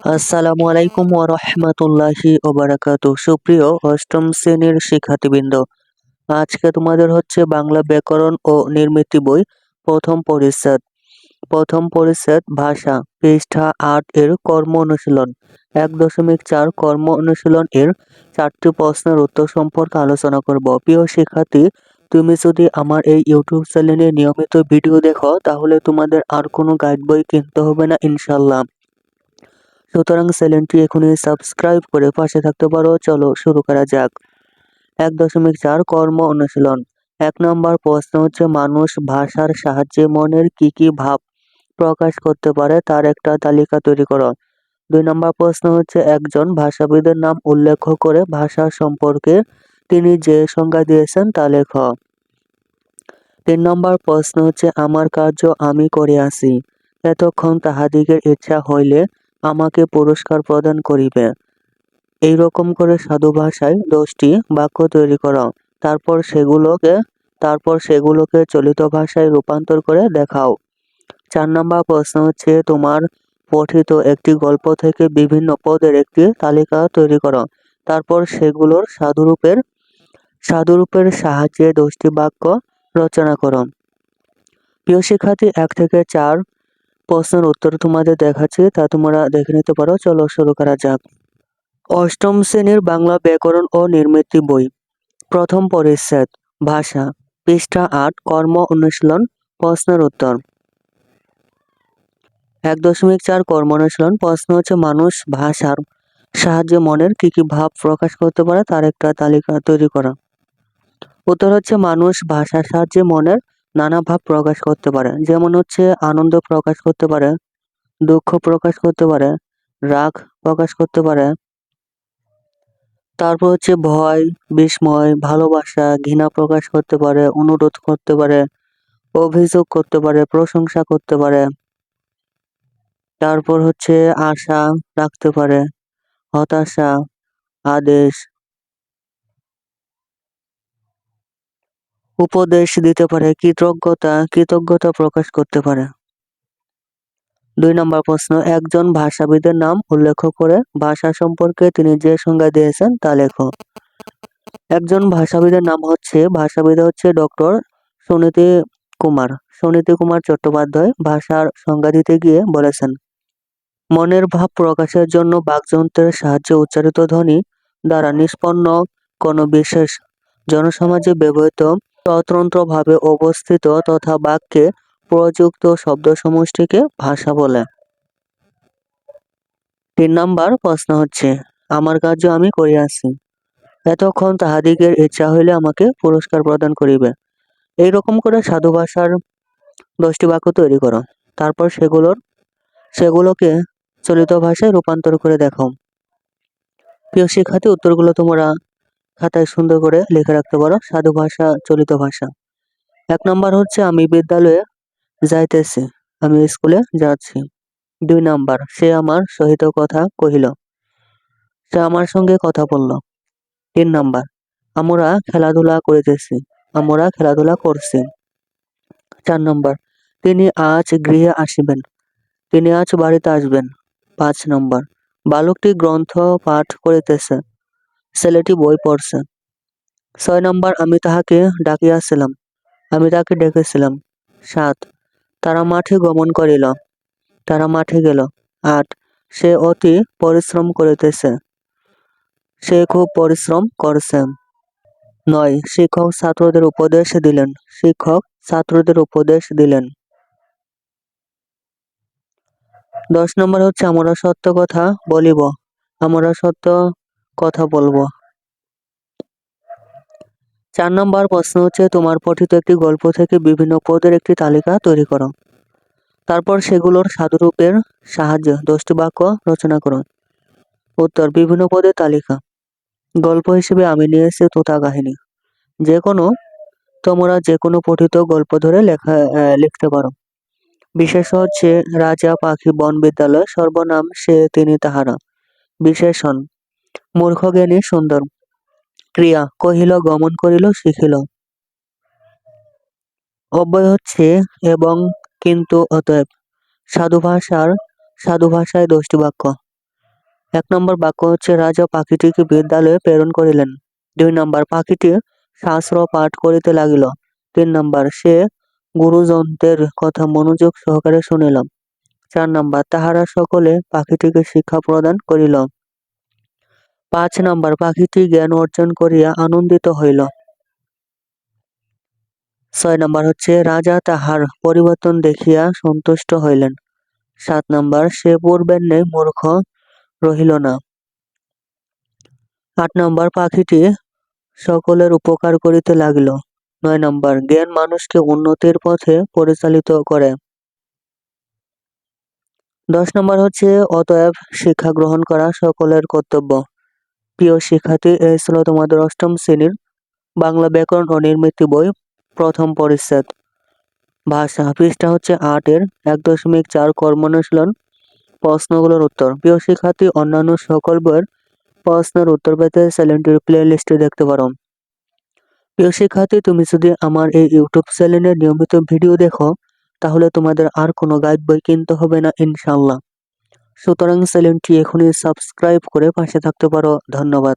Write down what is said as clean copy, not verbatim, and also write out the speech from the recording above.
আসসালামু আলাইকুম ওয়া রাহমাতুল্লাহি ওয়া বারাকাতুহু। সুপ্রিয় অষ্টম শ্রেণীর শিক্ষার্থীবৃন্দ, আজকে তোমাদের হচ্ছে বাংলা ব্যাকরণ ও নির্মিতি বই প্রথম পরিচ্ছেদ। প্রথম পরিচ্ছেদ ভাষা, পৃষ্ঠা ৮ এর কর্ম অনুশীলন ১.৪ কর্ম অনুশীলন এর ৪টি প্রশ্নের উত্তর সম্পর্কে আলোচনা করব। প্রিয় শিক্ষার্থী, তুমি যদি আমার এই ইউটিউব চ্যানেলে নিয়মিত ভিডিও দেখো তাহলে তোমাদের আর কোনো গাইড বই কিনতে হবে না ইনশাল্লাহ। সুতরাং চ্যানেলটি এখনই সাবস্ক্রাইব করে পাশে থাকতে পারো। চলো শুরু করা যাক। ১.৪ কর্ম অনুশীলন। ১ নম্বর প্রশ্ন হচ্ছে মানুষ ভাষার সাহায্যে মনের কি কি ভাব প্রকাশ করতে পারে তার একটা তালিকা তৈরি করো। ২ নম্বর প্রশ্ন হচ্ছে একজন ভাষাবিদের নাম উল্লেখ করে ভাষা সম্পর্কে তিনি যে সংজ্ঞা দিয়েছেন তা লেখো। ৩ নম্বর প্রশ্ন হচ্ছে আমার কার্য আমি করিয়াছি, এতক্ষণ তাহাদিগের ইচ্ছা হইলে আমাকে পুরস্কার প্রদান করিবে। এইরকম করে সাধু ভাষায় ১০টি বাক্য তৈরি করো। তারপর সেগুলোকে চলিত ভাষায় রূপান্তর করে দেখাও। ৪ নম্বর প্রশ্ন হচ্ছে তোমার পঠিত একটি গল্প থেকে বিভিন্ন পদের একটি তালিকা তৈরি করো। তারপর সেগুলোর সাধুরূপের সাহায্যে ১০টি বাক্য রচনা করো। প্রিয় শিক্ষার্থী, ১ থেকে ৪ প্রশ্নের উত্তর তোমাদের দেখাচ্ছি, তা তোমরা দেখে নিতে পারো। চলো শুরু করা যাক। অষ্টম শ্রেণীর বাংলা ব্যাকরণ ও নির্মিতি বই প্রথম পরিচ্ছেদ ভাষা, পৃষ্ঠা ৮ কর্ম অনুশীলন প্রশ্নের উত্তর। ১.৪ কর্ম অনুশীলন। প্রশ্ন হচ্ছে মানুষ ভাষার সাহায্যে মনের কি কি ভাব প্রকাশ করতে পারে তার একটা তালিকা তৈরি করা। উত্তর হচ্ছে মানুষ ভাষার সাহায্যে মনের নানা ভাব প্রকাশ করতে পারে, যেমন হচ্ছে আনন্দ প্রকাশ করতে পারে, দুঃখ প্রকাশ করতে পারে, রাগ প্রকাশ করতে পারে, তারপর হচ্ছে ভয়, বিস্ময়, ভালোবাসা, ঘৃণা প্রকাশ করতে পারে, অনুরোধ করতে পারে, অভিযোগ করতে পারে, প্রশংসা করতে পারে, তারপর হচ্ছে আশা রাখতে পারে, হতাশা, আদেশ, উপদেশ দিতে পারে, কৃতজ্ঞতা প্রকাশ করতে পারে। ২ নম্বর প্রশ্ন একজন ভাষাবিদের নাম উল্লেখ করে ভাষা সম্পর্কে তিনি যে সংজ্ঞা দিয়েছেন তা লেখো। একজন ভাষাবিদ হচ্ছে ডক্টর সুনীতি কুমার চট্টোপাধ্যায় ভাষার সংজ্ঞা দিতে গিয়ে বলেছেন, মনের ভাব প্রকাশের জন্য বাকযন্ত্রের সাহায্যে উচ্চারিত ধ্বনি দ্বারা নিষ্পন্ন কোনো বিশেষ জনসমাজে ব্যবহৃত স্বতন্ত্রভাবে অবস্থিত তথা বাক্যে প্রযুক্ত শব্দসমষ্টিকে ভাষা বলে। ৩ নম্বর প্রশ্ন হচ্ছে আমার কার্য আমি করিয়াছি, এতক্ষণ তাহাদিগের ইচ্ছা হইলে আমাকে পুরস্কার প্রদান করিবে। এইরকম করে সাধু ভাষার ১০টি বাক্য তৈরি করো। তারপর সেগুলোকে চলিত ভাষায় রূপান্তর করে দেখাও। প্রিয় শিক্ষার্থী, উত্তরগুলো তোমরা খাতায় সুন্দর করে লিখে রাখতে পারো। সাধু ভাষা, চলিত ভাষা। ১ নম্বর হচ্ছে আমি বিদ্যালয়ে যাইতেছি, আমি স্কুলে যাচ্ছি। ২ নাম্বার সে আমার সহিত কথা কহিল, সে আমার সঙ্গে কথা বলল। ৩ নাম্বার আমরা খেলাধুলা করিতেছি, আমরা খেলাধুলা করছি। ৪ নম্বর তিনি আজ গৃহে আসিবেন, তিনি আজ বাড়িতে আসবেন। ৫ নম্বর বালকটি গ্রন্থ পাঠ করিতেছে, ছেলেটি বই পড়ছে। ৬ নম্বর আমি তাহাকে ডাকিয়াছিলাম, আমি তাকে ডেকেছিলাম। ৭ তারা মাঠে গমন করিল, তারা মাঠে গেল। ৮ সে অতি পরিশ্রম করিতেছে, সে খুব পরিশ্রম করছে। ৯ শিক্ষক ছাত্রদের উপদেশ দিলেন, শিক্ষক ছাত্রদের উপদেশ দিলেন। ১০ নম্বর হচ্ছে আমরা সত্য কথা বলিব, আমরা সত্য কথা বলবো। ৪ নম্বর প্রশ্ন হচ্ছে তোমার পঠিত একটি গল্প থেকে বিভিন্ন পদের একটি তালিকা তৈরি করো। তারপর সেগুলোর সাধুরূপের সাহায্যে ১০টি বাক্য রচনা করো। উত্তর বিভিন্ন পদের তালিকা। গল্প হিসেবে আমি নিয়েছি তোতা কাহিনী। তোমরা যে কোনো পঠিত গল্প ধরে লিখতে পারো। বিশেষ হচ্ছে রাজা পাখি বন বিদ্যালয়, সর্বনাম সে তিনি তাহারা। বিশেষণ মূর্খ জ্ঞানী সুন্দর। ক্রিয়া কহিল গমন করিল শিখিল। অব্যয় হচ্ছে এবং কিন্তু অতএব। সাধু ভাষায় ১০টি বাক্য। 1 নম্বর বাক্য হচ্ছে রাজা পাখিটিকে বিদ্যালয়ে প্রেরণ করিলেন। 2 নম্বর পাখিটি শাস্ত্র পাঠ করিতে লাগিল। 3 নম্বর সে গুরুজনদের কথা মনোযোগ সহকারে শুনিল। 4 নম্বর তাহারা সকলে পাখিটিকে শিক্ষা প্রদান করিল। 5 নম্বর পাখিটি জ্ঞান অর্জন করিয়া আনন্দিত হইল। 6 নম্বর হচ্ছে রাজা তাহার পরিবর্তন দেখিয়া সন্তুষ্ট হইলেন। 7 নম্বর সে পূর্বের ন্যায় মূর্খ রহিল না। 8 নম্বর পাখিটি সকলের উপকার করিতে লাগিল। 9 নম্বর জ্ঞান মানুষকে উন্নতির পথে পরিচালিত করে। 10 নম্বর হচ্ছে অতএব শিক্ষা গ্রহণ করা সকলের কর্তব্য। প্রিয় শিক্ষার্থী, এই ছিল তোমাদের 8ম শ্রেণীর বাংলা ব্যাকরণ ও নির্মিতি বই প্রথম পরিচ্ছেদ ভাষা। পৃষ্ঠা হচ্ছে 8 এর 1.4 কর্মানুশীলন প্রশ্নগুলোর উত্তর। প্রিয় শিক্ষার্থী, অন্যান্য সকল বইয়ের প্রশ্নের উত্তর পেতে চ্যানেলটির প্লে লিস্টে দেখতে পারো। প্রিয় শিক্ষার্থী, তুমি যদি আমার এই ইউটিউব চ্যানেলের নিয়মিত ভিডিও দেখো তাহলে তোমাদের আর কোনো গাইড বই কিনতে হবে না ইনশাআল্লাহ। সুতরাং চ্যানেলটি এখনই সাবস্ক্রাইব করে পাশে থাকতে পারো। ধন্যবাদ।